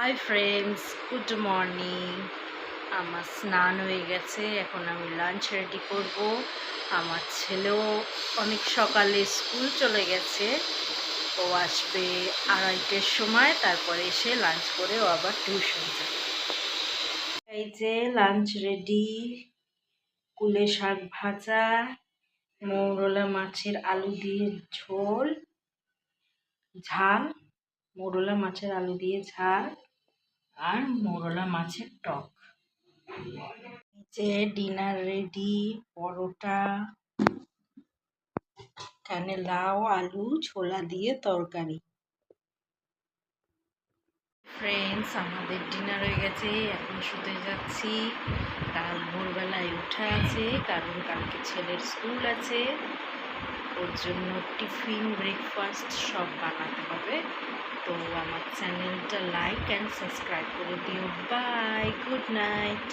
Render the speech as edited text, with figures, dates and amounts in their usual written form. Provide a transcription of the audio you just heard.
Hi friends, good morning. আমার স্নান হয়ে গেছে, এখন আমি লাঞ্চ রেডি করব। আমার ছেলেও অনেক সকালে স্কুল চলে গেছে, ও আসবে 2:30টার সময়, তারপরে এসে লাঞ্চ করে ও আবার টিউশন যাবে। এই যে লাঞ্চ রেডি, কুলে শাক ভাজা, মৌরলা মাছের আলু দিয়ে ঝোল, ঝাল, মৌরলা মাছের আলু দিয়ে ঝাল আর মৌরলা মাছের টক। যে ডিনার রেডি, পরোটা, এখানে লাউ আলু ছোলা দিয়ে তরকারি। ফ্রেন্ডস, আমাদের ডিনার হয়ে গেছে, এখন শুতে যাচ্ছি। কাল ভোরবেলায় উঠা আছে, কারণ কালকে ছেলের স্কুল আছে, ওর জন্য টিফিন ব্রেকফাস্ট সব বানাতে হবে। তো আমার চ্যানেলটা লাইক অ্যান্ড সাবস্ক্রাইব করে দিও। Bye, good night.